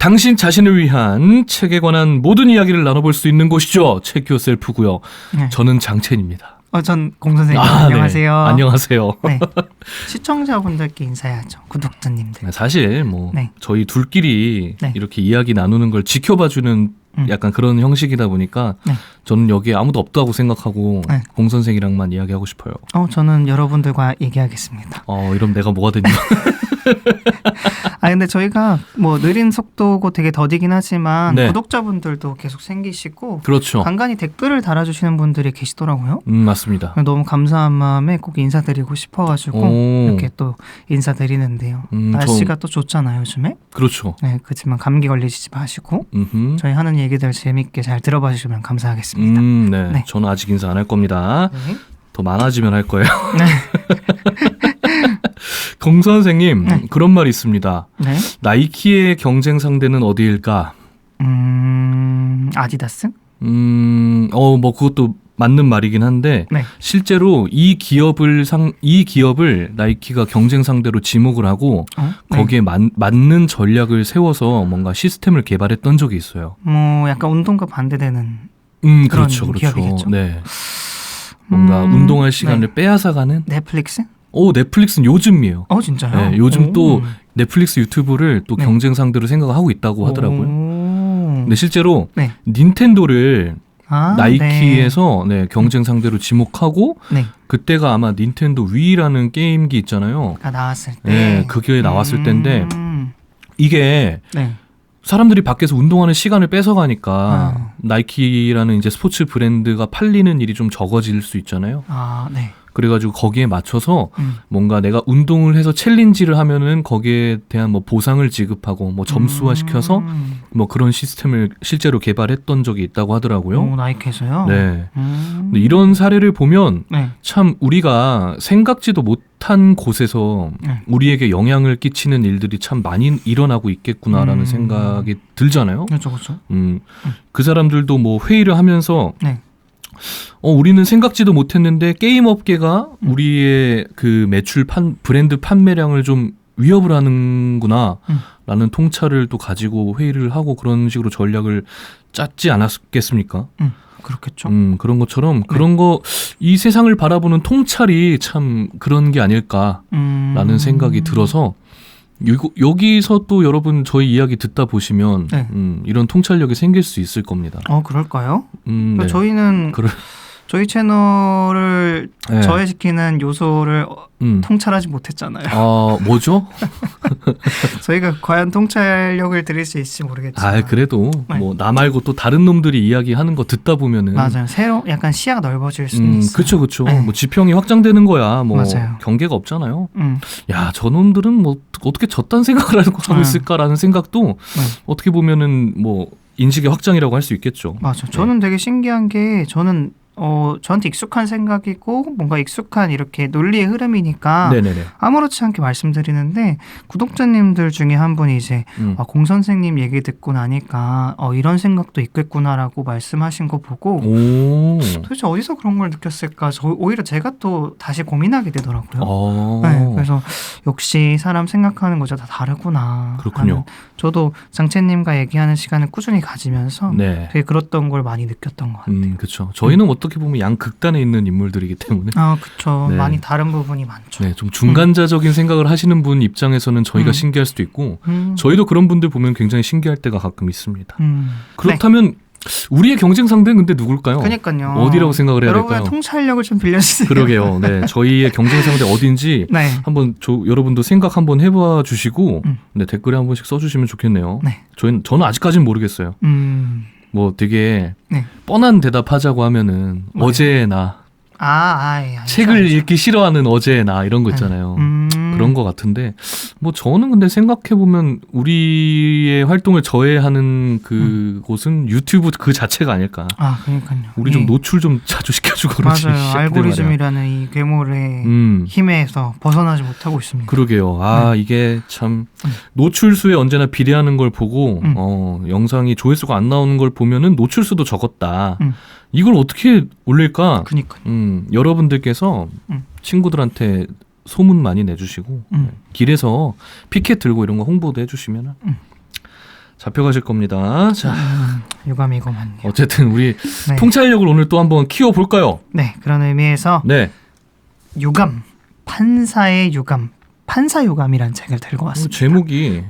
당신 자신을 위한 책에 관한 모든 이야기를 나눠볼 수 있는 곳이죠. 책교셀프고요. 네. 저는 장첸입니다. 전 공선생님 안녕하세요. 네. 안녕하세요. 네. 시청자분들께 인사해야죠. 구독자님들. 사실 뭐 네. 저희 둘끼리 네. 이렇게 이야기 나누는 걸 지켜봐주는 약간 그런 형식이다 보니까 네. 저는 여기에 아무도 없다고 생각하고 네. 공 선생이랑만 이야기하고 싶어요. 저는 여러분들과 얘기하겠습니다. 이러면 내가 뭐가 되냐. 근데 저희가 뭐 느린 속도고 되게 더디긴 하지만 네. 구독자분들도 계속 생기시고 그렇죠. 간간히 댓글을 달아주시는 분들이 계시더라고요. 맞습니다. 너무 감사한 마음에 꼭 인사드리고 싶어가지고 오. 이렇게 또 인사드리는데요. 날씨가 또 좋잖아요, 요즘에. 그렇죠. 네, 그렇지만 감기 걸리시지 마시고 음흠. 저희 하는 얘기들 재밌게 잘 들어봐 주시면 감사하겠습니다. 네. 네. 저는 아직 인사 안 할 겁니다. 네. 더 많아지면 할 거예요. 네. 공 선생님, 네. 그런 말이 있습니다. 네. 나이키의 경쟁 상대는 어디일까? 아디다스? 뭐 그것도 맞는 말이긴 한데 네. 실제로 이 기업을 나이키가 경쟁 상대로 지목을 하고 네. 거기에 맞는 전략을 세워서 뭔가 시스템을 개발했던 적이 있어요. 뭐 약간 운동과 반대되는 그렇죠, 그렇죠. 기업이겠죠? 네. 뭔가 운동할 시간을 네. 빼앗아가는. 넷플릭스? net플릭스는 요즘이에요. 진짜요? 네, 요즘 또 넷플릭스 유튜브를 또 네. 경쟁 상대로 생각하고 있다고 하더라고요. 근데 실제로 네. 닌텐도를 나이키에서 네. 경쟁 상대로 지목하고 네. 그때가 아마 닌텐도 위라는 게임기 있잖아요. 나왔을 때. 네, 그게 나왔을 때인데 이게 네. 사람들이 밖에서 운동하는 시간을 뺏어가니까 나이키라는 이제 스포츠 브랜드가 팔리는 일이 좀 적어질 수 있잖아요. 네. 그래가지고 거기에 맞춰서 뭔가 내가 운동을 해서 챌린지를 하면은 거기에 대한 뭐 보상을 지급하고 뭐 점수화 시켜서 뭐 그런 시스템을 실제로 개발했던 적이 있다고 하더라고요. 나이키에서요? 네. 근데 이런 사례를 보면 네. 참 우리가 생각지도 못한 곳에서 네. 우리에게 영향을 끼치는 일들이 참 많이 일어나고 있겠구나라는 생각이 들잖아요. 그렇죠, 그렇죠. 그 사람들도 뭐 회의를 하면서 네. 우리는 생각지도 못했는데 게임 업계가 우리의 그 브랜드 판매량을 좀 위협을 하는구나 라는 통찰을 또 가지고 회의를 하고 그런 식으로 전략을 짰지 않았겠습니까? 그렇겠죠. 그런 것처럼 그런 거 이 세상을 바라보는 통찰이 참 그런 게 아닐까라는 생각이 들어서 여기서 또 여러분 저희 이야기 듣다 보시면 네. 이런 통찰력이 생길 수 있을 겁니다. 그럴까요? 네. 저희는 저희 채널을 네. 저해시키는 요소를 통찰하지 못했잖아요. 뭐죠? 저희가 과연 통찰력을 드릴 수 있을지 모르겠지만. 그래도 네. 뭐 나 말고 또 다른 놈들이 이야기하는 거 듣다 보면은 맞아요. 약간 시야가 넓어질 수는 있어요. 그렇죠. 네. 뭐 지평이 확장되는 거야. 뭐 맞아요. 경계가 없잖아요. 야, 저놈들은 뭐 어떻게 저딴 생각을 하고 있을까라는 생각도 어떻게 보면은 뭐 인식의 확장이라고 할 수 있겠죠. 맞아. 저는 되게 신기한 게 저는 저한테 익숙한 생각이고 뭔가 익숙한 이렇게 논리의 흐름이니까 네네네. 아무렇지 않게 말씀드리는데 구독자님들 중에 한 분이 이제 공 선생님 얘기 듣고 나니까 이런 생각도 있겠구나라고 말씀하신 거 보고 도대체 어디서 그런 걸 느꼈을까? 오히려 제가 또 다시 고민하게 되더라고요. 네, 그래서 역시 사람 생각하는 거죠. 다 다르구나. 그렇군요. 저도 장채님과 얘기하는 시간을 꾸준히 가지면서 네. 되게 그랬던 걸 많이 느꼈던 것 같아요. 그렇죠. 저희는 어떻게 보면 양극단에 있는 인물들이기 때문에 그렇죠. 네. 많이 다른 부분이 많죠. 네, 좀 중간자적인 생각을 하시는 분 입장에서는 저희가 신기할 수도 있고 저희도 그런 분들 보면 굉장히 신기할 때가 가끔 있습니다. 그렇다면 우리의 경쟁 상대는 근데 누굴까요? 그러니까요. 어디라고 생각을 해야 여러분의 될까요? 통찰력을 좀 빌려주세요. 그러게요. 네, 저희의 경쟁 상대 어딘지 네. 한번 여러분도 생각 한번 해봐 주시고 네, 댓글에 한 번씩 써주시면 좋겠네요. 네. 저는 아직까지는 모르겠어요. 뭐 되게 뻔한 대답하자고 하면은 어제의 나 책을 읽기 싫어하는 어제의 나 이런 거 있잖아요. 그런 거 같은데 뭐 저는 근데 생각해보면 우리의 활동을 저해하는 그곳은 유튜브 그 자체가 아닐까. 그러니까요. 우리 좀 노출 좀 자주 시켜주고 그러지. 맞아요. 알고리즘이라는 이 괴물의 힘에서 벗어나지 못하고 있습니다. 그러게요. 이게 참 노출수에 언제나 비례하는 걸 보고 영상이 조회수가 안 나오는 걸 보면은 노출수도 적었다. 이걸 어떻게 올릴까? 그러니까요. 여러분들께서 친구들한테 소문 많이 내주시고 길에서 피켓 들고 이런 거 홍보도 해주시면 잡혀가실 겁니다. 자, 유감이고만요. 어쨌든 우리 통찰력을 오늘 또 한번 키워볼까요? 네, 그런 의미에서 유감, 판사의 유감, 판사유감이라는 책을 들고 왔습니다. 제목이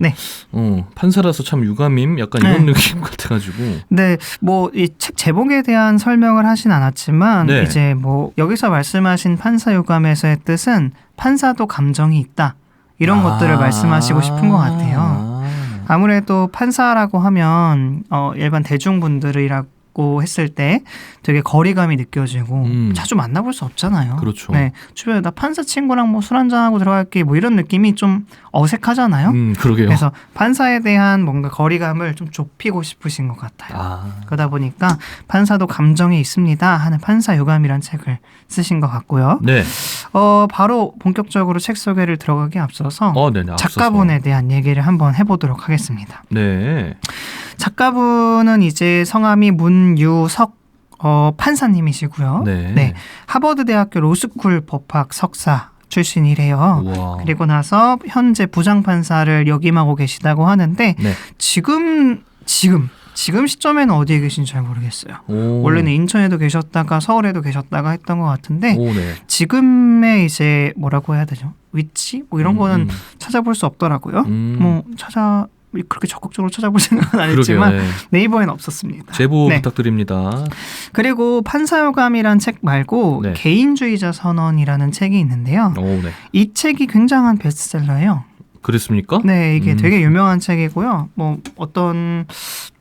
판사라서 참 유감임 약간 이런 느낌 같아가지고. 네, 뭐 이 책 제목에 대한 설명을 하진 않았지만 이제 뭐 여기서 말씀하신 판사유감에서의 뜻은 판사도 감정이 있다 이런 것들을 말씀하시고 싶은 것 같아요. 아무래도 판사라고 하면 일반 대중분들이라고 했을 때 되게 거리감이 느껴지고 자주 만나볼 수 없잖아요. 그렇죠. 네, 주변에 나 판사 친구랑 뭐 술 한잔하고 들어갈게 뭐 이런 느낌이 좀 어색하잖아요. 그러게요. 그래서 판사에 대한 뭔가 거리감을 좀 좁히고 싶으신 것 같아요. 그러다 보니까 판사도 감정이 있습니다 하는 판사유감이란 책을 쓰신 것 같고요. 네. 바로 본격적으로 책 소개를 들어가기 앞서서 네네, 작가분에 대한 얘기를 한번 해보도록 하겠습니다. 네. 작가분은 이제 성함이 문유석 판사님이시고요. 네. 하버드대학교 로스쿨 법학 석사 출신이래요. 우와. 그리고 나서 현재 부장판사를 역임하고 계시다고 하는데 지금 시점에는 어디에 계신지 잘 모르겠어요. 원래는 인천에도 계셨다가 서울에도 계셨다가 했던 것 같은데 지금의 이제 뭐라고 해야 되죠? 위치? 뭐 이런 거는 찾아볼 수 없더라고요. 뭐 그렇게 적극적으로 찾아볼 생각은 안 했지만 네이버에는 없었습니다. 제보 부탁드립니다. 그리고 판사유감이란 책 말고 개인주의자 선언이라는 책이 있는데요. 이 책이 굉장한 베스트셀러예요. 그랬습니까? 네, 이게 되게 유명한 책이고요. 뭐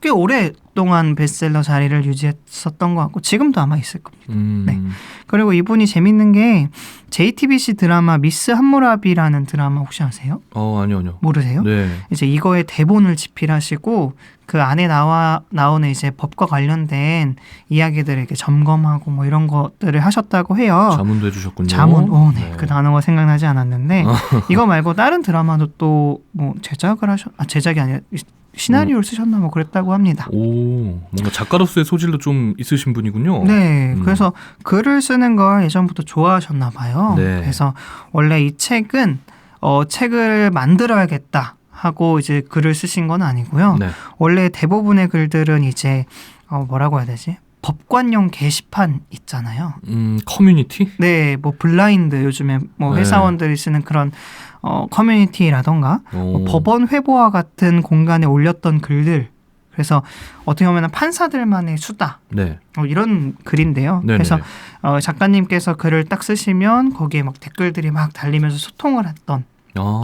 꽤 오랫동안 베스트셀러 자리를 유지했었던 것 같고 지금도 아마 있을 겁니다. 네. 그리고 이분이 재밌는 게 JTBC 드라마 미스 함무라비라는 드라마 혹시 아세요? 아니요. 모르세요? 네. 이제 이거에 대본을 집필하시고 그 안에 나오는 이제 법과 관련된 이야기들을 이렇게 점검하고 뭐 이런 것들을 하셨다고 해요. 자문도 해주셨군요. 자문, 그 단어가 생각나지 않았는데 이거 말고 다른 드라마도 또 뭐 제작이 아니라 시나리오를 쓰셨나 뭐 그랬다고 합니다. 뭔가 작가로서의 소질도 좀 있으신 분이군요. 네, 그래서 글을 쓰는 걸 예전부터 좋아하셨나 봐요. 그래서 원래 이 책은 책을 만들어야겠다 하고 이제 글을 쓰신 건 아니고요. 원래 대부분의 글들은 이제 뭐라고 해야 되지? 법관용 게시판 있잖아요. 커뮤니티? 네, 뭐 블라인드 요즘에 뭐 회사원들이 쓰는 그런 커뮤니티라던가 뭐 법원 회보와 같은 공간에 올렸던 글들. 그래서 어떻게 보면 판사들만의 수다. 이런 글인데요. 그래서 작가님께서 글을 딱 쓰시면 거기에 막 댓글들이 막 달리면서 소통을 했던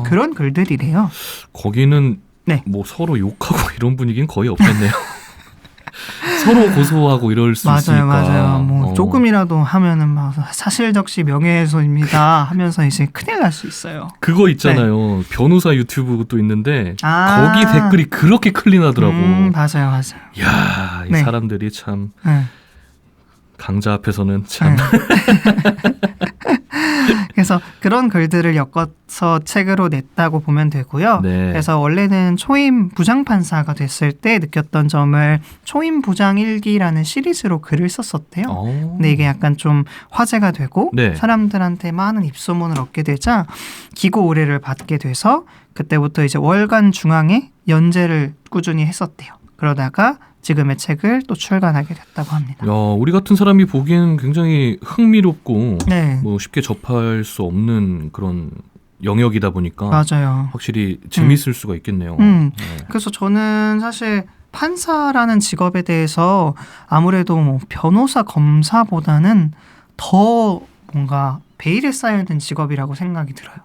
그런 글들이래요. 거기는 뭐 서로 욕하고 이런 분위기는 거의 없겠네요. 서로 고소하고 이럴 수 있으니까. 맞아요. 뭐 조금이라도 하면은 막 사실적시 명예훼손입니다 하면서 이제 큰일 날 수 있어요. 그거 있잖아요. 변호사 유튜브도 있는데 거기 댓글이 그렇게 클린하더라고. 맞아요. 이야, 이 사람들이 참 강자 앞에서는 참. 그래서 그런 글들을 엮어서 책으로 냈다고 보면 되고요. 그래서 원래는 초임 부장판사가 됐을 때 느꼈던 점을 초임 부장 일기라는 시리즈로 글을 썼었대요. 근데 이게 약간 좀 화제가 되고 사람들한테 많은 입소문을 얻게 되자 기고 의뢰를 받게 돼서 그때부터 이제 월간 중앙에 연재를 꾸준히 했었대요. 그러다가 지금의 책을 또 출간하게 됐다고 합니다. 우리 같은 사람이 보기에는 굉장히 흥미롭고 뭐 쉽게 접할 수 없는 그런 영역이다 보니까 맞아요. 확실히 재미있을 수가 있겠네요. 그래서 저는 사실 판사라는 직업에 대해서 아무래도 뭐 변호사, 검사보다는 더 뭔가 베일에 쌓여있는 직업이라고 생각이 들어요.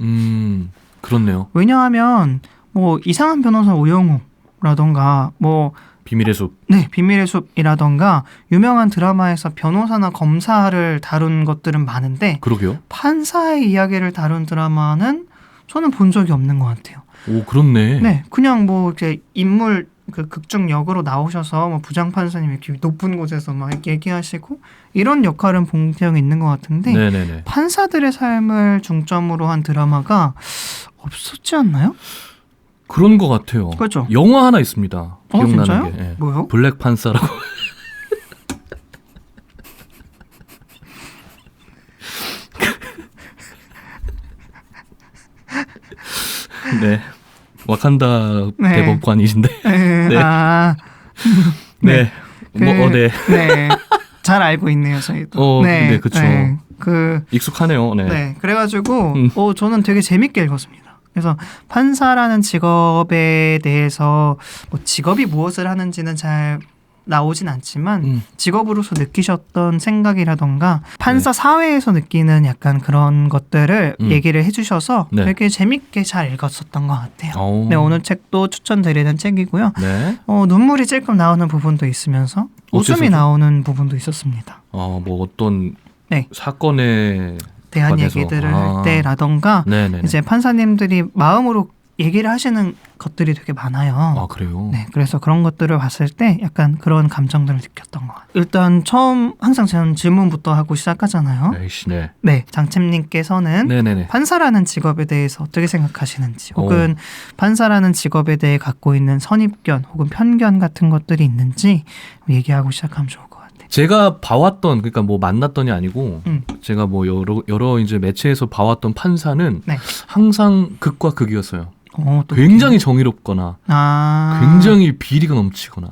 그렇네요. 왜냐하면 뭐 이상한 변호사 우영우라던가 뭐 비밀의 숲. 네, 비밀의 숲이라던가 유명한 드라마에서 변호사나 검사를 다룬 것들은 많은데 그러게요. 판사의 이야기를 다룬 드라마는 저는 본 적이 없는 것 같아요. 그렇네. 네, 그냥 뭐 이렇게 인물 그 극중 역으로 나오셔서 뭐 부장판사님 이렇게 높은 곳에서 막 이렇게 얘기하시고 이런 역할은 본 적이 있는 것 같은데 판사들의 삶을 중점으로 한 드라마가 없었지 않나요? 그런 것 같아요. 그렇죠. 영화 하나 있습니다. 기억나는 진짜요? 게. 뭐요? 블랙 판사라고. 네. 와칸다 네. 대법관이신데. 네. 네. 아. 네. 네. 네. 잘 알고 있네요, 저희도. 네, 그렇죠. 네. 익숙하네요. 네. 네. 그래가지고 저는 되게 재밌게 읽었습니다. 그래서 판사라는 직업에 대해서 뭐 직업이 무엇을 하는지는 잘 나오진 않지만 직업으로서 느끼셨던 생각이라던가 판사 네. 사회에서 느끼는 약간 그런 것들을 얘기를 해주셔서 네. 되게 재밌게 잘 읽었었던 것 같아요. 네, 오늘 책도 추천드리는 책이고요. 네. 눈물이 찔끔 나오는 부분도 있으면서 웃음이 나오는 부분도 있었습니다. 뭐 어떤 네. 사건에 대한 관해서. 얘기들을 할 때라던가 네네네. 이제 판사님들이 마음으로 얘기를 하시는 것들이 되게 많아요. 아, 그래요? 네, 그래서 그런 것들을 봤을 때 약간 그런 감정들을 느꼈던 것 같아요. 일단 처음 항상 저는 질문부터 하고 시작하잖아요. 네. 네, 장채님께서는 네네네. 판사라는 직업에 대해서 어떻게 생각하시는지 혹은 판사라는 직업에 대해 갖고 있는 선입견 혹은 편견 같은 것들이 있는지 얘기하고 시작하면 좋을 것 같아요. 제가 봐왔던 그러니까 뭐 만났던이 아니고 제가 뭐 여러 이제 매체에서 봐왔던 판사는 네. 항상 극과 극이었어요. 굉장히 정의롭거나 굉장히 비리가 넘치거나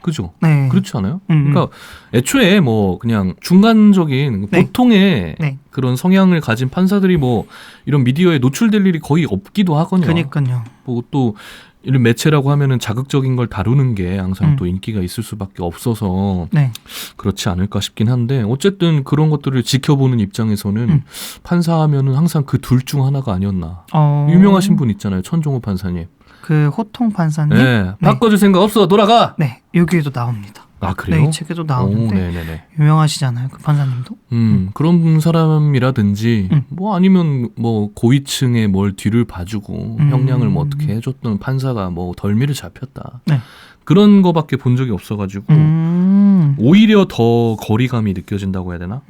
그죠? 네. 그렇지 않아요? 그러니까 애초에 뭐 그냥 중간적인 네. 보통의 네. 그런 성향을 가진 판사들이 뭐 이런 미디어에 노출될 일이 거의 없기도 하거든요. 그러니까요. 뭐 또 이런 매체라고 하면은 자극적인 걸 다루는 게 항상 또 인기가 있을 수밖에 없어서 네. 그렇지 않을까 싶긴 한데 어쨌든 그런 것들을 지켜보는 입장에서는 판사하면은 항상 그 둘 중 하나가 아니었나. 유명하신 분 있잖아요. 천종호 판사님. 그 호통 판사님. 네. 바꿔줄 생각 없어. 돌아가. 네. 여기에도 나옵니다. 아, 그래요? 네, 이 책에도 나오는데 유명하시잖아요, 그 판사님도. 그런 사람이라든지 뭐 아니면 뭐 고위층의 뭘 뒤를 봐주고 형량을 뭐 어떻게 해줬던 판사가 뭐 덜미를 잡혔다. 네. 그런 거밖에 본 적이 없어가지고 오히려 더 거리감이 느껴진다고 해야 되나?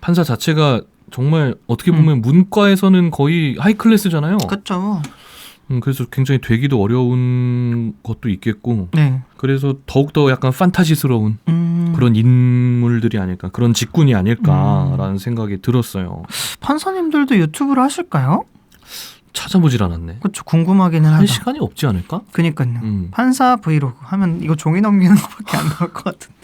판사 자체가 정말 어떻게 보면 문과에서는 거의 하이클래스잖아요. 그렇죠. 그래서 굉장히 되기도 어려운 것도 있겠고 네. 그래서 더욱더 약간 판타지스러운 그런 인물들이 아닐까 그런 직군이 아닐까라는 생각이 들었어요. 판사님들도 유튜브를 하실까요? 찾아보질 않았네. 그렇죠. 궁금하기는 하다. 할 시간이 없지 않을까? 그니까요. 판사 브이로그 하면 이거 종이 넘기는 것밖에 안 나올 것 같은데.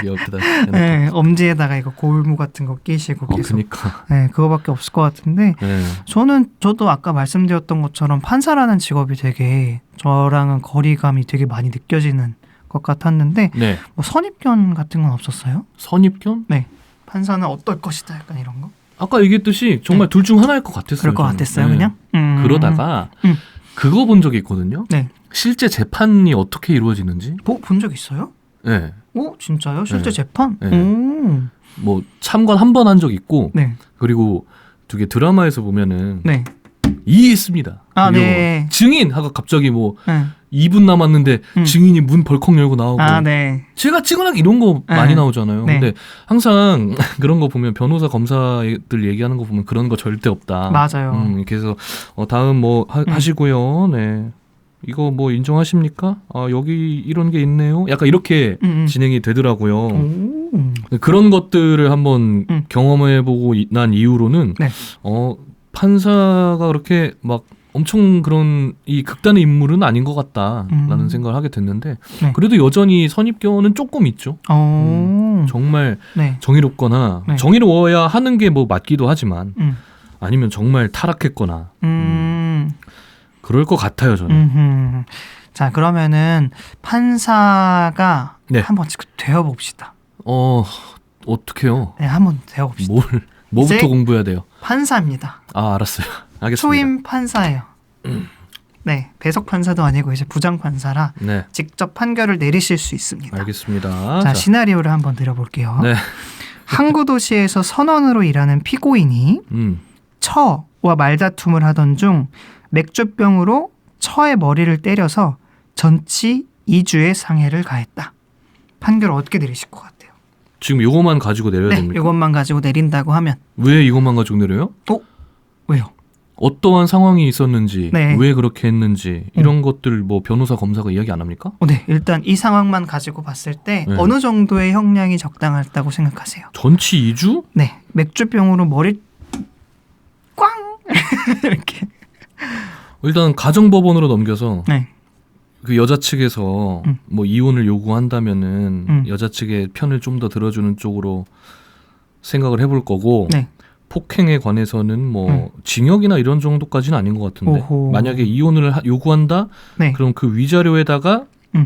여기다 네, 엄지에다가 이거 고무 같은 거 끼시고 계속. 그러니까. 네, 그거밖에 없을 것 같은데 네. 저도 아까 말씀드렸던 것처럼 판사라는 직업이 되게 저랑은 거리감이 되게 많이 느껴지는 것 같았는데 네. 뭐 선입견 같은 건 없었어요? 선입견? 네, 판사는 어떨 것이다 약간 이런 거? 아까 얘기했듯이 정말 네. 둘 중 하나일 것 같았어요. 그럴 것 같았어요, 네. 그냥? 그러다가 그거 본 적이 있거든요. 네. 실제 재판이 어떻게 이루어지는지. 본 적 있어요? 네. 오, 진짜요? 실제 네. 재판? 네. 뭐 참관 한 번 한 적 있고 네. 그리고 되게 드라마에서 보면은 네. 이해했습니다. 아, 네. 증인 하고 갑자기 뭐 2분 남았는데 증인이 문 벌컥 열고 나오고 네. 제가 찍으라고 이런 거 많이 나오잖아요. 네. 근데 항상 그런 거 보면 변호사 검사들 얘기하는 거 보면 그런 거 절대 없다. 맞아요. 그래서 다음 뭐 하시고요. 네. 이거 뭐 인정하십니까? 아, 여기 이런 게 있네요. 약간 이렇게 진행이 되더라고요. 그런 것들을 한번 경험해보고 난 이후로는 네. 판사가 그렇게 막 엄청 그런 이 극단의 인물은 아닌 것 같다라는 생각을 하게 됐는데 네. 그래도 여전히 선입견은 조금 있죠. 정말 네. 정의롭거나 네. 정의로워야 하는 게 뭐 맞기도 하지만 아니면 정말 타락했거나 그럴 것 같아요, 저는. 자, 그러면은 판사가 네. 한번 되어봅시다. 어떻게요? 네, 한번 되어봅시다. 뭐부터 공부해야 돼요? 판사입니다. 아, 알았어요. 알겠습니다. 초임 판사예요. 네, 배석 판사도 아니고 이제 부장 판사라 네. 직접 판결을 내리실 수 있습니다. 알겠습니다. 자, 시나리오를 한번 드려볼게요. 네. 항구 도시에서 선원으로 일하는 피고인이 처와 말다툼을 하던 중 맥주병으로 처의 머리를 때려서 전치 2주의 상해를 가했다. 판결 어떻게 내리실 것 같아요? 지금 이것만 가지고 내려야 됩니까? 이것만 가지고 내린다고 하면. 왜 이것만 가지고 내려요? 왜요? 어떠한 상황이 있었는지, 네. 왜 그렇게 했는지 이런 것들 뭐 변호사 검사가 이야기 안 합니까? 네, 일단 이 상황만 가지고 봤을 때 네. 어느 정도의 형량이 적당하다고 생각하세요? 전치 2주? 네, 맥주병으로 머리 꽝 이렇게. 일단 가정법원으로 넘겨서 네. 그 여자 측에서 뭐 이혼을 요구한다면은 여자 측의 편을 좀 더 들어주는 쪽으로 생각을 해볼 거고 네. 폭행에 관해서는 뭐 징역이나 이런 정도까지는 아닌 것 같은데 오호. 만약에 이혼을 요구한다 네. 그럼 그 위자료에다가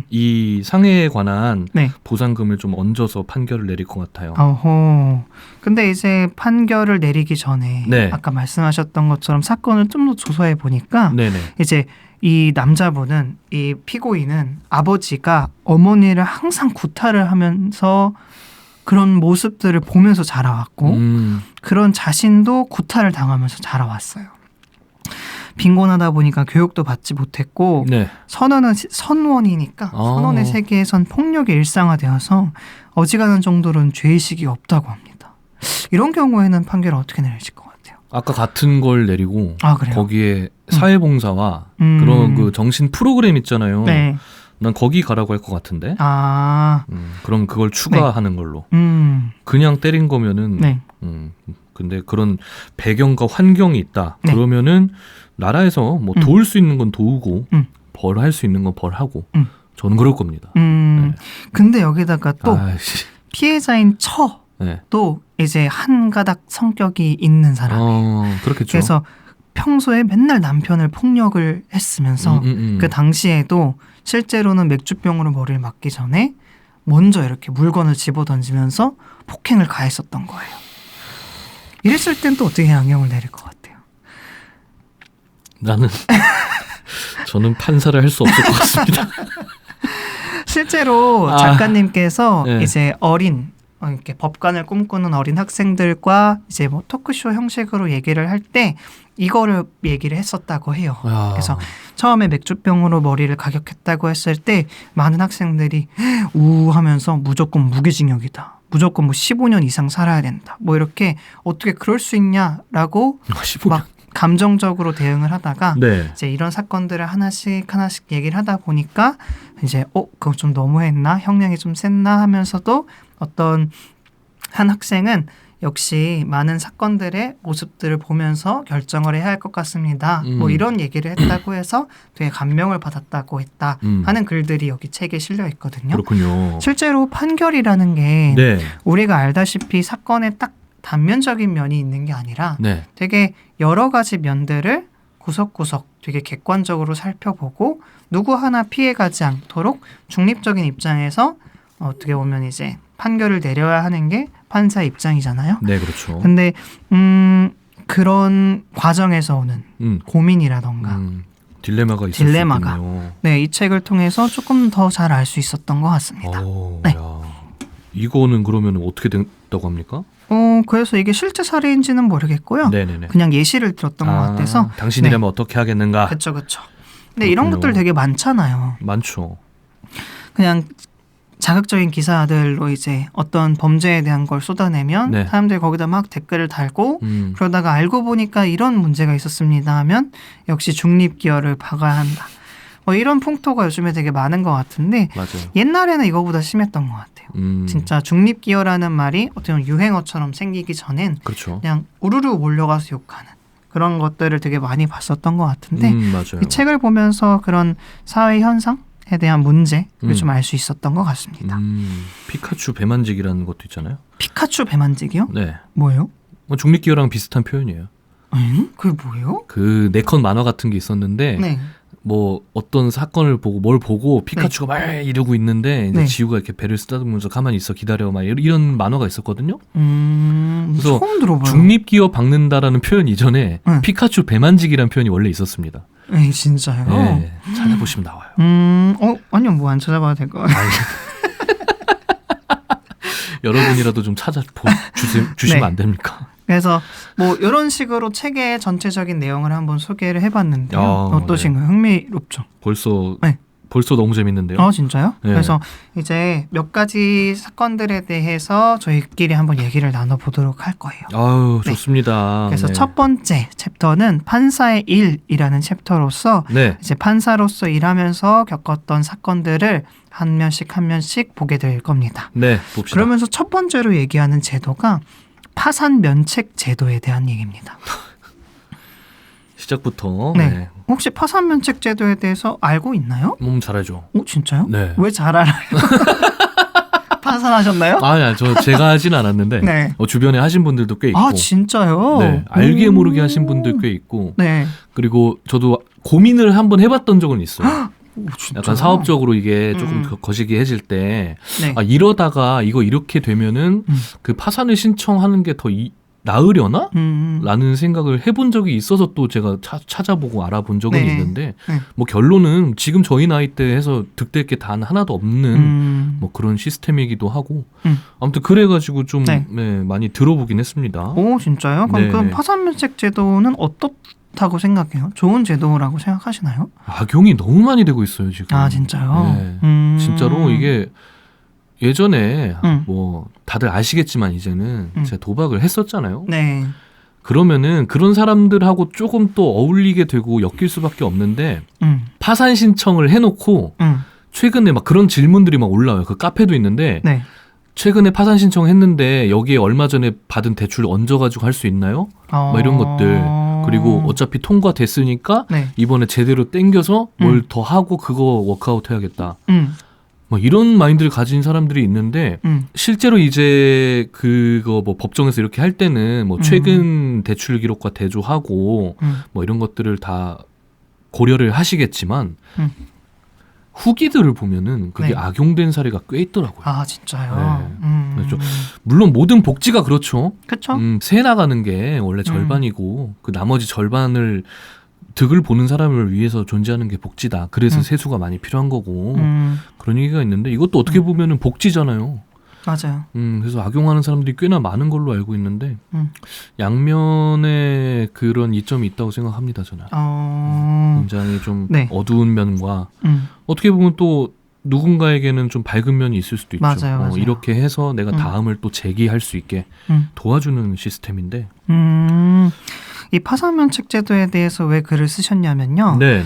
이 상해에 관한 네. 보상금을 좀 얹어서 판결을 내릴 것 같아요. 어허. 근데 이제 판결을 내리기 전에 네. 아까 말씀하셨던 것처럼 사건을 좀 더 조사해 보니까 네네. 이제 이 남자분은 이 피고인은 아버지가 어머니를 항상 구타를 하면서 그런 모습들을 보면서 자라왔고 그런 자신도 구타를 당하면서 자라왔어요. 빈곤하다 보니까 교육도 받지 못했고 네. 선원은 선원이니까 선원의 세계에선 폭력이 일상화되어서 어지간한 정도로는 죄의식이 없다고 합니다. 이런 경우에는 판결을 어떻게 내리실 것 같아요? 아까 같은 걸 내리고 그래요? 거기에 사회봉사와 그런 그 정신 프로그램 있잖아요. 네. 난 거기 가라고 할 것 같은데. 그럼 그걸 추가하는 걸로. 그냥 때린 거면은. 네. 근데 그런 배경과 환경이 있다. 네. 그러면은 나라에서 뭐 도울 수 있는 건 도우고 벌할 수 있는 건 벌하고. 저는 그럴 겁니다. 네. 근데 여기다가 또 피해자인 처도 네. 이제 한 가닥 성격이 있는 사람이에요. 그렇겠죠. 그래서 평소에 맨날 남편을 폭력을 했으면서 그 당시에도 실제로는 맥주병으로 머리를 맞기 전에 먼저 이렇게 물건을 집어던지면서 폭행을 가했었던 거예요. 이랬을 땐 또 어떻게 양형을 내릴 것 같아요? 저는 판사를 할 수 없을 것 같습니다. 실제로 작가님께서 네. 이제 이렇게 법관을 꿈꾸는 어린 학생들과 이제 뭐 토크쇼 형식으로 얘기를 할 때 이거를 얘기를 했었다고 해요. 그래서 처음에 맥주병으로 머리를 가격했다고 했을 때 많은 학생들이 우 하면서 무조건 무기징역이다. 무조건 뭐 15년 이상 살아야 된다. 뭐 이렇게 어떻게 그럴 수 있냐라고 15년. 막 감정적으로 대응을 하다가 네. 이제 이런 사건들을 하나씩 얘기를 하다 보니까 이제 그거 좀 너무했나? 형량이 좀 셌나? 하면서도 어떤 한 학생은 역시 많은 사건들의 모습들을 보면서 결정을 해야 할 것 같습니다. 뭐 이런 얘기를 했다고 해서 되게 감명을 받았다고 했다 하는 글들이 여기 책에 실려 있거든요. 그렇군요. 실제로 판결이라는 게 네. 우리가 알다시피 사건에 딱 단면적인 면이 있는 게 아니라 네. 되게 여러 가지 면들을 구석구석 되게 객관적으로 살펴보고 누구 하나 피해가지 않도록 중립적인 입장에서 어떻게 보면 이제 판결을 내려야 하는 게 판사 입장이잖아요. 네, 그렇죠. 근데 그런 과정에서 오는 고민이라던가 딜레마가 있을 수 있군요. 네, 이 책을 통해서 조금 더 잘 알 수 있었던 것 같습니다. 네. 야. 이거는 그러면 어떻게 됐다고 합니까? 그래서 이게 실제 사례인지는 모르겠고요. 네네네. 그냥 예시를 들었던 것 같아서. 당신이라면 어떻게 하겠는가? 그렇죠. 근데 이런 것들 되게 많잖아요. 많죠. 그냥 자극적인 기사들로 이제 어떤 범죄에 대한 걸 쏟아내면 네. 사람들이 거기다 막 댓글을 달고 그러다가 알고 보니까 이런 문제가 있었습니다 하면 역시 중립기여를 박아야 한다. 뭐 이런 풍토가 요즘에 되게 많은 것 같은데 맞아요. 옛날에는 이거보다 심했던 것 같아요. 진짜 중립기여라는 말이 어떻게 보면 유행어처럼 생기기 전엔 그렇죠. 그냥 우르르 몰려가서 욕하는 그런 것들을 되게 많이 봤었던 것 같은데 맞아요. 이 책을 보면서 그런 사회 현상에 대한 문제를 좀 알 수 있었던 것 같습니다. 피카츄 배만지기라는 것도 있잖아요. 피카츄 배만지기요? 네. 뭐예요? 중립기여랑 비슷한 표현이에요. 그게 뭐예요? 그 네컨 만화 같은 게 있었는데 네. 뭐 어떤 사건을 보고 뭘 보고 피카츄가 막 이러고 있는데 이제 네. 지우가 이렇게 배를 쓰다듬으면서 가만히 있어 기다려 막 이런 만화가 있었거든요. 그래서 처음 들어봐요. 중립기여 박는다라는 표현 이전에 피카츄 배만지기라는 표현이 원래 있었습니다. 에이, 진짜요? 네, 찾아보시면 나와요. 아니요, 뭐 안 찾아봐도 될 것 같아요. 여러분이라도 좀 주시면 네. 안 됩니까? 그래서 뭐 이런 식으로 책의 전체적인 내용을 한번 소개를 해봤는데요. 어떠신가요? 네. 흥미롭죠? 벌써 너무 재밌는데요. 진짜요? 네. 그래서 이제 몇 가지 사건들에 대해서 저희끼리 한번 얘기를 나눠보도록 할 거예요. 아유, 네. 좋습니다. 그래서 네. 첫 번째 챕터는 판사의 일이라는 챕터로서 네. 이제 판사로서 일하면서 겪었던 사건들을 한 면씩 보게 될 겁니다. 네, 봅시다. 그러면서 첫 번째로 얘기하는 제도가 파산 면책 제도에 대한 얘기입니다. 시작부터. 네. 네. 혹시 파산면책 제도에 대해서 알고 있나요? 잘 알죠. 진짜요? 네. 왜 잘 알아요? 파산하셨나요? 아니야, 제가 하진 않았는데 네. 주변에 하신 분들도 꽤 있고. 아, 진짜요? 네, 알게 모르게 하신 분들 꽤 있고. 네. 그리고 저도 고민을 한번 해봤던 적은 있어요. 오, 약간 사업적으로 이게 조금 거시기해질 때 네. 이러다가 이거 이렇게 되면은 그 파산을 신청하는 게 더 나으려나? 라는 생각을 해본 적이 있어서 또 제가 찾아보고 알아본 적은 네. 있는데 뭐 결론은 지금 저희 나이 때 해서 득될 게 단 하나도 없는 뭐 그런 시스템이기도 하고 아무튼 그래가지고 좀 네. 네, 많이 들어보긴 했습니다. 오, 진짜요? 그럼 그 파산면책 제도는 어떻다고 생각해요? 좋은 제도라고 생각하시나요? 악용이 너무 많이 되고 있어요 지금. 아, 진짜요? 네. 진짜로 이게 예전에 뭐 다들 아시겠지만 이제는 제가 도박을 했었잖아요. 네. 그러면은 그런 사람들하고 조금 또 어울리게 되고 엮일 수밖에 없는데 파산 신청을 해놓고 최근에 막 그런 질문들이 막 올라와요. 그 카페도 있는데 네. 최근에 파산 신청했는데 여기에 얼마 전에 받은 대출 얹어가지고 할 수 있나요? 막 이런 것들. 그리고 어차피 통과됐으니까 네. 이번에 제대로 땡겨서 뭘 더 하고 그거 워크아웃 해야겠다. 뭐 이런 마인드를 가진 사람들이 있는데 실제로 이제 그거 뭐 법정에서 이렇게 할 때는 뭐 최근 대출 기록과 대조하고 뭐 이런 것들을 다 고려를 하시겠지만 후기들을 보면은 그게 네. 악용된 사례가 꽤 있더라고요. 아, 진짜요? 네. 물론 모든 복지가 그렇죠. 그렇죠. 세 나가는 게 원래 절반이고 그 나머지 절반을 득을 보는 사람을 위해서 존재하는 게 복지다. 그래서 세수가 많이 필요한 거고 그런 얘기가 있는데 이것도 어떻게 보면은 복지잖아요. 맞아요. 그래서 악용하는 사람들이 꽤나 많은 걸로 알고 있는데 양면에 그런 이점이 있다고 생각합니다. 저는. 굉장히 좀 네. 어두운 면과 어떻게 보면 또 누군가에게는 좀 밝은 면이 있을 수도 있죠. 맞아요. 이렇게 해서 내가 다음을 또 제기할 수 있게 도와주는 시스템인데. 이 파산면책 제도에 대해서 왜 글을 쓰셨냐면요. 네네.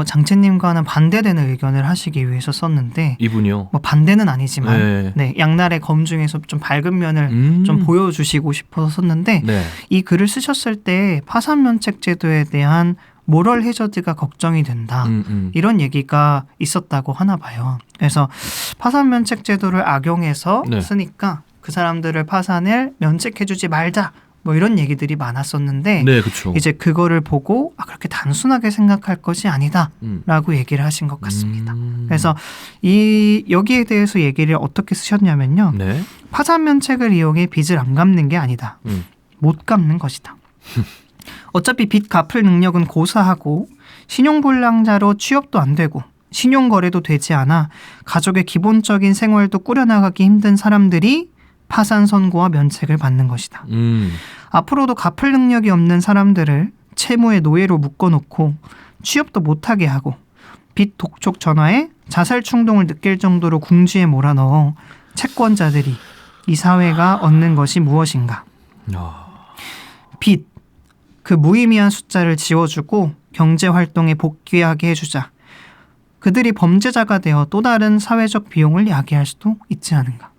장채님과는 반대되는 의견을 하시기 위해서 썼는데 이분이요? 뭐 반대는 아니지만 네, 양날의 검 중에서 좀 밝은 면을 좀 보여주시고 싶어서 썼는데 네. 이 글을 쓰셨을 때 파산면책 제도에 대한 모럴 해저드가 걱정이 된다. 이런 얘기가 있었다고 하나 봐요. 그래서 파산면책 제도를 악용해서 네. 쓰니까 그 사람들을 파산을 면책해주지 말자. 뭐 이런 얘기들이 많았었는데 네, 그쵸. 이제 그거를 보고 그렇게 단순하게 생각할 것이 아니다라고 얘기를 하신 것 같습니다. 그래서 여기에 대해서 얘기를 어떻게 쓰셨냐면요. 네. 파산면책을 이용해 빚을 안 갚는 게 아니다. 못 갚는 것이다. 어차피 빚 갚을 능력은 고사하고 신용불량자로 취업도 안 되고 신용거래도 되지 않아 가족의 기본적인 생활도 꾸려나가기 힘든 사람들이 파산 선고와 면책을 받는 것이다. 앞으로도 갚을 능력이 없는 사람들을 채무의 노예로 묶어놓고 취업도 못하게 하고 빚 독촉 전화에 자살 충동을 느낄 정도로 궁지에 몰아넣어 채권자들이 이 사회가 얻는 것이 무엇인가? 빚, 그 무의미한 숫자를 지워주고 경제활동에 복귀하게 해주자. 그들이 범죄자가 되어 또 다른 사회적 비용을 야기할 수도 있지 않은가?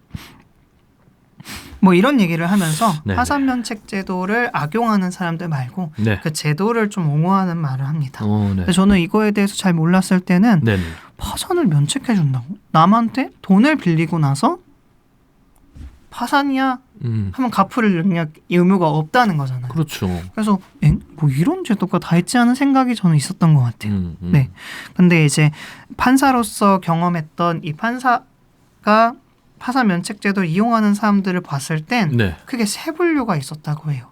뭐 이런 얘기를 하면서 파산면책 제도를 악용하는 사람들 말고 그 제도를 좀 옹호하는 말을 합니다. 근데 저는 이거에 대해서 잘 몰랐을 때는 파산을 면책해 준다고? 남한테 돈을 빌리고 나서 파산이야 하면 갚을 능력 의무가 없다는 거잖아요. 그렇죠. 그래서 뭐 이런 제도가 다 있지 않은 생각이 저는 있었던 것 같아요. 네. 근데 이제 판사로서 경험했던 이 판사가 파산 면책 제도를 이용하는 사람들을 봤을 땐 크게 세 분류가 있었다고 해요.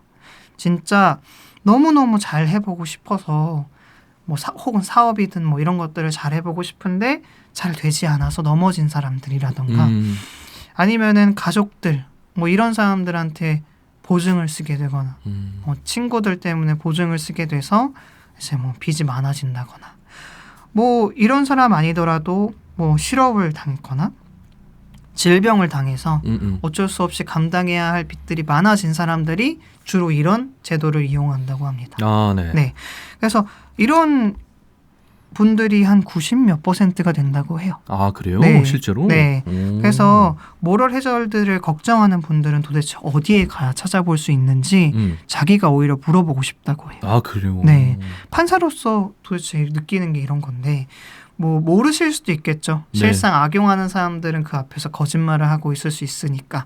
진짜 너무너무 잘 해보고 싶어서 뭐 혹은 사업이든 뭐 이런 것들을 잘 해보고 싶은데 잘 되지 않아서 넘어진 사람들이라던가 아니면은 가족들 뭐 이런 사람들한테 보증을 쓰게 되거나 뭐 친구들 때문에 보증을 쓰게 돼서 이제 뭐 빚이 많아진다거나 뭐 이런 사람 아니더라도 뭐 실업을 당했거나 질병을 당해서 어쩔 수 없이 감당해야 할 빚들이 많아진 사람들이 주로 이런 제도를 이용한다고 합니다. 아, 네. 네. 그래서 이런 분들이 한 90몇 %가 된다고 해요. 아, 그래요? 네. 실제로? 네. 그래서 모럴 해저드를 걱정하는 분들은 도대체 어디에 가야 찾아볼 수 있는지 자기가 오히려 물어보고 싶다고 해요. 아, 그래요? 네. 판사로서 도대체 느끼는 게 이런 건데 뭐 모르실 수도 있겠죠. 네. 실상 악용하는 사람들은 그 앞에서 거짓말을 하고 있을 수 있으니까.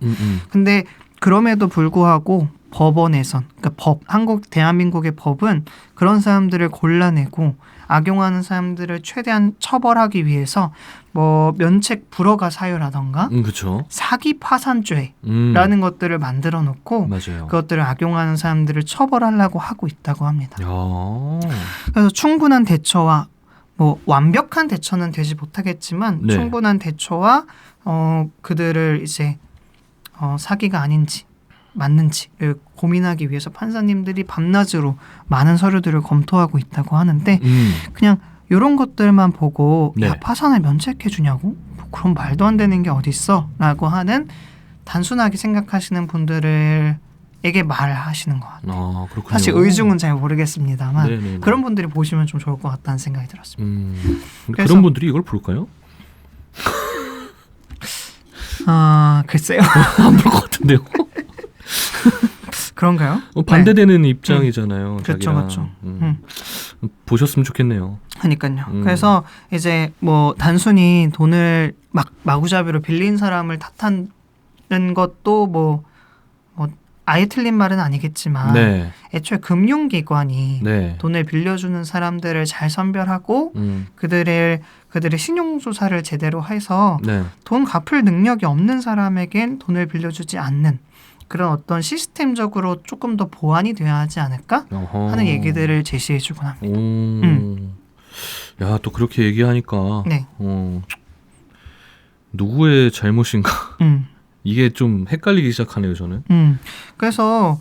근데 그럼에도 불구하고 법원에선 그러니까 대한민국의 법은 그런 사람들을 골라내고 악용하는 사람들을 최대한 처벌하기 위해서 뭐 면책 불허가 사유라던가 그렇죠. 사기 파산죄라는 것들을 만들어 놓고 맞아요. 그것들을 악용하는 사람들을 처벌하려고 하고 있다고 합니다. 야. 그래서 충분한 대처와 뭐 완벽한 대처는 되지 못하겠지만 네. 충분한 대처와 그들을 이제 사기가 아닌지 맞는지를 고민하기 위해서 판사님들이 밤낮으로 많은 서류들을 검토하고 있다고 하는데 그냥 이런 것들만 보고 네. 야 파산을 면책해 주냐고? 뭐 그럼 말도 안 되는 게 어딨어? 라고 하는 단순하게 생각하시는 분들에게 말을 하시는 것 같아요. 아, 그렇군요. 사실 의중은 잘 모르겠습니다만 네네네. 그런 분들이 보시면 좀 좋을 것 같다는 생각이 들었습니다. 그래서, 그런 분들이 이걸 볼까요? 아 글쎄요. 안 볼 것 같은데요. 그런가요? 반대되는 입장이잖아요. 그렇죠, 그렇죠. 보셨으면 좋겠네요. 그러니까요. 그래서 이제 뭐 단순히 돈을 마구잡이로 빌린 사람을 탓하는 것도 뭐 아예 틀린 말은 아니겠지만 네. 애초에 금융기관이 네. 돈을 빌려주는 사람들을 잘 선별하고 그들의 신용조사를 제대로 해서 네. 돈 갚을 능력이 없는 사람에겐 돈을 빌려주지 않는 그런 어떤 시스템적으로 조금 더 보완이 돼야 하지 않을까 하는 얘기들을 제시해주곤 합니다. 야, 또 그렇게 얘기하니까 네. 누구의 잘못인가 이게 좀 헷갈리기 시작하네요, 저는. 그래서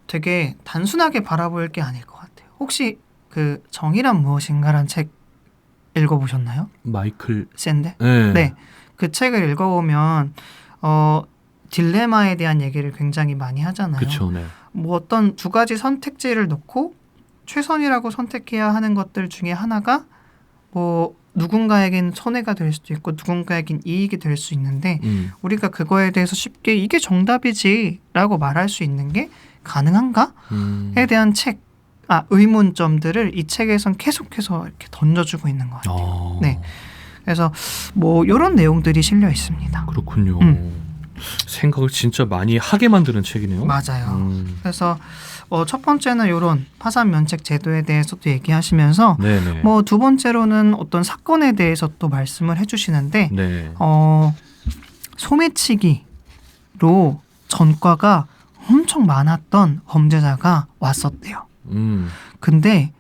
되게 단순하게 바라볼 게 아닐 것 같아요. 혹시 그 정의란 무엇인가란 책 읽어보셨나요? 마이클 샌데? 네. 네. 그 책을 읽어보면 딜레마에 대한 얘기를 굉장히 많이 하잖아요. 그렇죠. 네. 뭐 어떤 두 가지 선택지를 놓고 최선이라고 선택해야 하는 것들 중에 하나가 뭐 누군가에겐 손해가 될 수도 있고 누군가에겐 이익이 될 수 있는데 우리가 그거에 대해서 쉽게 이게 정답이지라고 말할 수 있는 게 가능한가?에 대한 의문점들을 이 책에선 계속해서 이렇게 던져주고 있는 것 같아요. 네. 그래서 뭐 이런 내용들이 실려 있습니다. 그렇군요. 생각을 진짜 많이 하게 만드는 책이네요. 맞아요. 그래서 첫 번째는 이런 파산 면책 제도에 대해서도 얘기하시면서 뭐 두 번째로는 어떤 사건에 대해서 또 말씀을 해주시는데 네. 소매치기로 전과가 엄청 많았던 범죄자가 왔었대요. 근데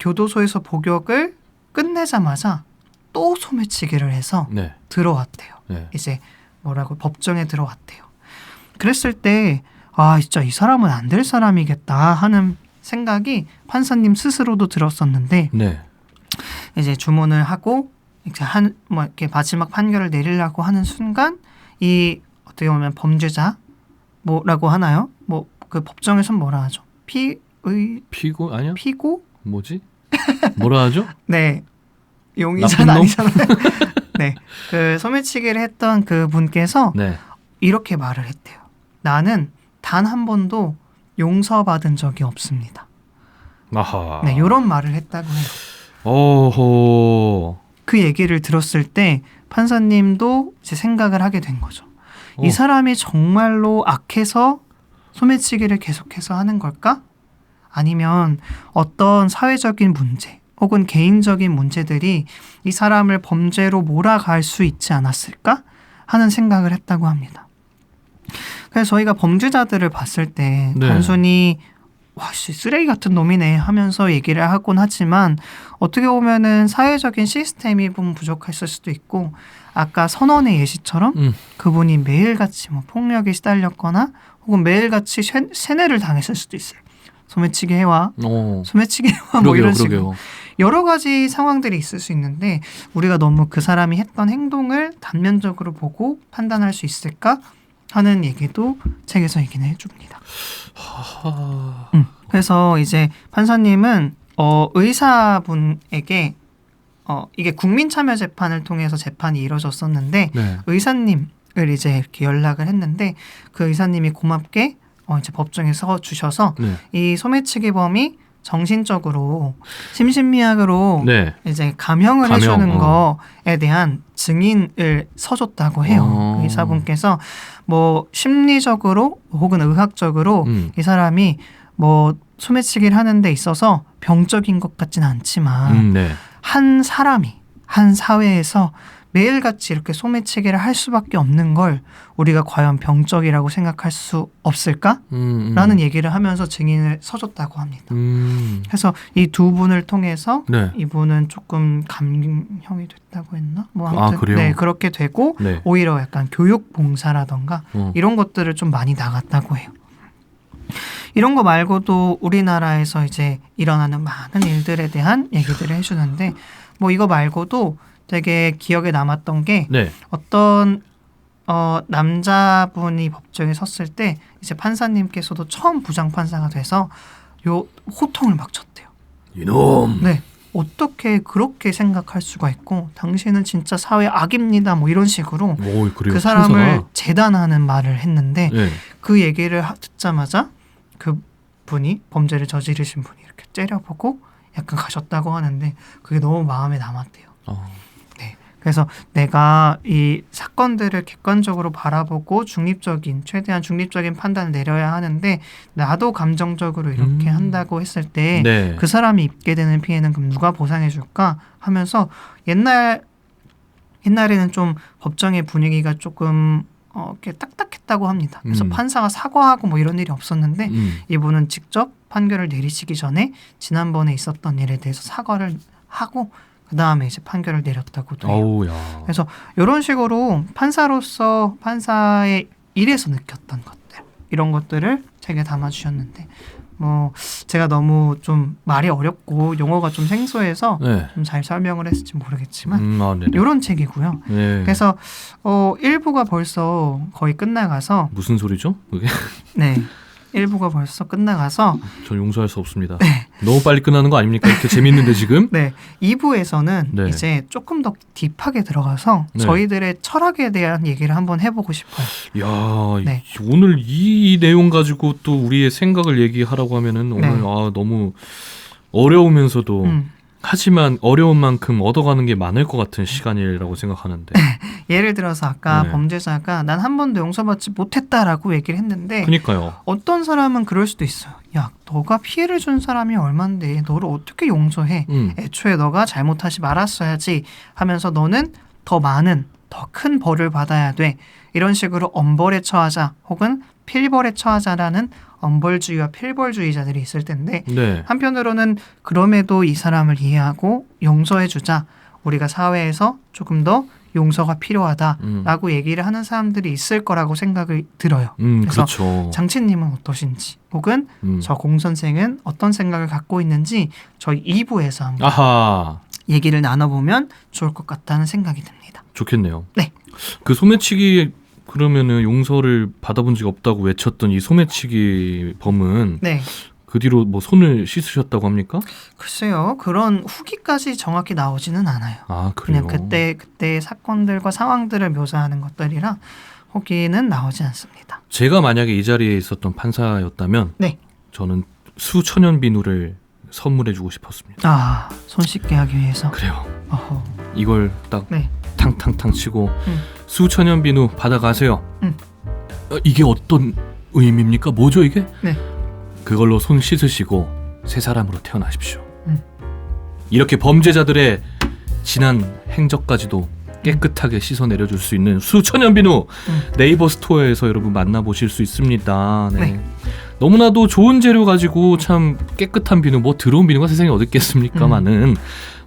교도소에서 복역을 끝내자마자 또 소매치기를 해서 네. 들어왔대요. 네. 이제 법정에 들어왔대요. 그랬을 때 진짜 이 사람은 안 될 사람이겠다 하는 생각이 판사님 스스로도 들었었는데 네. 이제 주문을 하고 이제 이렇게 마지막 판결을 내리려고 하는 순간 이 어떻게 보면 범죄자 뭐라고 하나요? 뭐 그 법정에서는 뭐라 하죠? 피고 아니야? 피고? 뭐지? 뭐라 하죠? 네. 용의자는 아니잖아요. 네. 그 소매치기를 했던 그 분께서 네. 이렇게 말을 했대요. 나는 단 한 번도 용서받은 적이 없습니다. 아하. 네, 이런 말을 했다고 해요. 오호. 그 얘기를 들었을 때 판사님도 이제 생각을 하게 된 거죠. 이 사람이 정말로 악해서 소매치기를 계속해서 하는 걸까? 아니면 어떤 사회적인 문제 혹은 개인적인 문제들이 이 사람을 범죄로 몰아갈 수 있지 않았을까? 하는 생각을 했다고 합니다. 그래서 저희가 범죄자들을 봤을 때 단순히 쓰레기 같은 놈이네 하면서 얘기를 하곤 하지만 어떻게 보면은 사회적인 시스템이 좀 부족했을 수도 있고 아까 선원의 예시처럼 그분이 매일같이 뭐 폭력에 시달렸거나 혹은 매일같이 세뇌를 당했을 수도 있어요. 소매치기 해와 소매치기 해와 뭐 이런 식으로 여러 가지 상황들이 있을 수 있는데 우리가 너무 그 사람이 했던 행동을 단면적으로 보고 판단할 수 있을까 하는 얘기도 책에서 얘기는 해줍니다. 그래서 이제 판사님은 의사분에게 이게 국민참여재판을 통해서 재판이 이루어졌었는데 네. 의사님을 이제 이렇게 연락을 했는데 그 의사님이 고맙게 이제 법정에 서 주셔서 네. 이 소매치기범이 정신적으로 심신미약으로 네. 이제 감형을 해주는 거에 대한 증인을 서줬다고 해요. 그 의사분께서 뭐 심리적으로 혹은 의학적으로 이 사람이 뭐 소매치기를 하는 데 있어서 병적인 것 같지는 않지만 네. 한 사람이 한 사회에서 매일같이 이렇게 소매치기를 할 수밖에 없는 걸 우리가 과연 병적이라고 생각할 수 없을까? 라는 얘기를 하면서 증인을 서줬다고 합니다. 그래서 이 두 분을 통해서 네. 이분은 조금 감형이 됐다고 했나? 뭐 아무튼 그래요? 네, 그렇게 되고 네. 오히려 약간 교육봉사라던가 이런 것들을 좀 많이 나갔다고 해요. 이런 거 말고도 우리나라에서 이제 일어나는 많은 일들에 대한 얘기들을 해주는데 뭐 이거 말고도 되게 기억에 남았던 게 네. 어떤 남자분이 법정에 섰을 때 이제 판사님께서도 처음 부장판사가 돼서 요 호통을 막 쳤대요. 이놈. 네. 어떻게 그렇게 생각할 수가 있고 당신은 진짜 사회 악입니다. 뭐 이런 식으로 그 사람을 판사가. 재단하는 말을 했는데 네. 그 얘기를 듣자마자 그 분이 범죄를 저지르신 분이 이렇게 째려보고 약간 가셨다고 하는데 그게 너무 마음에 남았대요. 네, 그래서 내가 이 사건들을 객관적으로 바라보고 최대한 중립적인 판단을 내려야 하는데 나도 감정적으로 이렇게 한다고 했을 때 그 사람이 입게 되는 피해는 그럼 누가 보상해 줄까 하면서 옛날에는 좀 법정의 분위기가 조금 이렇게 딱딱했다고 합니다. 그래서 판사가 사과하고 뭐 이런 일이 없었는데 이분은 직접 판결을 내리시기 전에 지난번에 있었던 일에 대해서 사과를 하고 그 다음에 이제 판결을 내렸다고도 해요. 어우야. 그래서 이런 식으로 판사로서 판사의 일에서 느꼈던 것들 이런 것들을 책에 담아주셨는데 뭐 제가 너무 좀 말이 어렵고 용어가 좀 생소해서 네. 좀 잘 설명을 했을지 모르겠지만 이런 책이고요. 네. 그래서 1부가 벌써 거의 끝나가서 무슨 소리죠? 그게? 네. 1부가 벌써 끝나가서 전 용서할 수 없습니다. 네. 너무 빨리 끝나는 거 아닙니까? 이렇게 재밌는데 지금? 네. 2부에서는 네. 이제 조금 더 딥하게 들어가서 네. 저희들의 철학에 대한 얘기를 한번 해보고 싶어요. 야, 네. 오늘 이 내용 가지고 또 우리의 생각을 얘기하라고 하면은 오늘 네. 너무 어려우면서도 하지만 어려운 만큼 얻어가는 게 많을 것 같은 시간이라고 생각하는데 예를 들어서 아까 네. 범죄자가 난 한 번도 용서받지 못했다라고 얘기를 했는데 그러니까요. 어떤 사람은 그럴 수도 있어요. 야, 너가 피해를 준 사람이 얼만데 너를 어떻게 용서해? 애초에 너가 잘못하지 말았어야지 하면서 너는 더 많은 더 큰 벌을 받아야 돼. 이런 식으로 엄벌에 처하자 혹은 필벌에 처하자라는 엄벌주의와 필벌주의자들이 있을 텐데 네. 한편으로는 그럼에도 이 사람을 이해하고 용서해주자. 우리가 사회에서 조금 더 용서가 필요하다라고 얘기를 하는 사람들이 있을 거라고 생각이 들어요. 그래서 그렇죠. 장치님은 어떠신지 혹은 저 공 선생은 어떤 생각을 갖고 있는지 저희 2부에서 한번 아하. 얘기를 나눠보면 좋을 것 같다는 생각이 듭니다. 좋겠네요. 네. 그 소매치기 그러면은 용서를 받아본 적이 없다고 외쳤던 이 소매치기 범은 네. 그 뒤로 뭐 손을 씻으셨다고 합니까? 글쎄요. 그런 후기까지 정확히 나오지는 않아요. 아, 그래요? 그냥 그때 사건들과 상황들을 묘사하는 것들이라 후기는 나오지 않습니다. 제가 만약에 이 자리에 있었던 판사였다면 네. 저는 수천연 비누를 선물해주고 싶었습니다. 아, 손쉽게 하기 위해서? 그래요. 어허. 이걸 딱 네. 탕탕탕 치고 수천연 비누 받아가세요. 이게 어떤 의미입니까? 뭐죠 이게? 네. 그걸로 손 씻으시고 새 사람으로 태어나십시오. 이렇게 범죄자들의 지난 행적까지도 깨끗하게 씻어내려줄 수 있는 수천연 비누 네이버 스토어에서 여러분 만나보실 수 있습니다. 네. 네. 너무나도 좋은 재료 가지고 참 깨끗한 비누, 뭐 더러운 비누가 세상에 어디 있겠습니까마는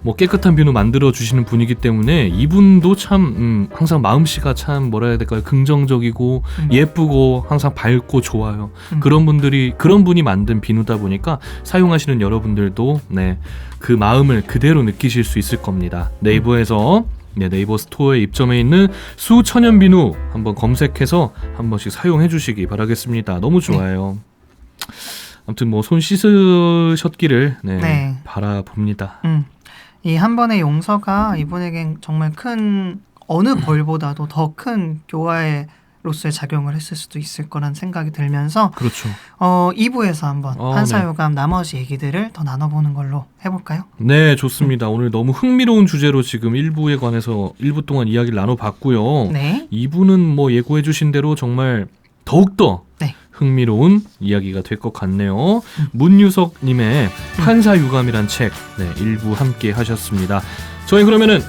뭐 깨끗한 비누 만들어 주시는 분이기 때문에 이분도 참 항상 마음씨가 참 뭐라 해야 될까요? 긍정적이고 예쁘고 항상 밝고 좋아요. 그런 분이 만든 비누다 보니까 사용하시는 여러분들도 네, 그 마음을 그대로 느끼실 수 있을 겁니다. 네이버에서 네이버 스토어에 입점해 있는 수천연 비누 한번 검색해서 한 번씩 사용해 주시기 바라겠습니다. 너무 좋아요. 아무튼 뭐 손 씻으셨기를 바라봅니다. 이 한 번의 용서가 이분에겐 정말 큰 어느 벌보다도 더 큰 교화로서의 작용을 했을 수도 있을 거란 생각이 들면서 그렇죠. 2부에서 한번 판사유감 나머지 얘기들을 더 나눠보는 걸로 해볼까요? 네, 좋습니다. 오늘 너무 흥미로운 주제로 지금 1부에 관해서 1부 동안 이야기를 나눠봤고요. 네. 2부는 뭐 예고해 주신 대로 정말 더욱더 흥미로운 이야기가 될 것 같네요. 문유석님의 판사유감이란 책, 1부 함께 하셨습니다. 저희 그러면은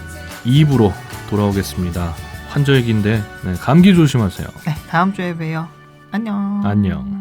2부로 돌아오겠습니다. 환절기인데 감기 조심하세요. 네, 다음 주에 봬요. 안녕. 안녕.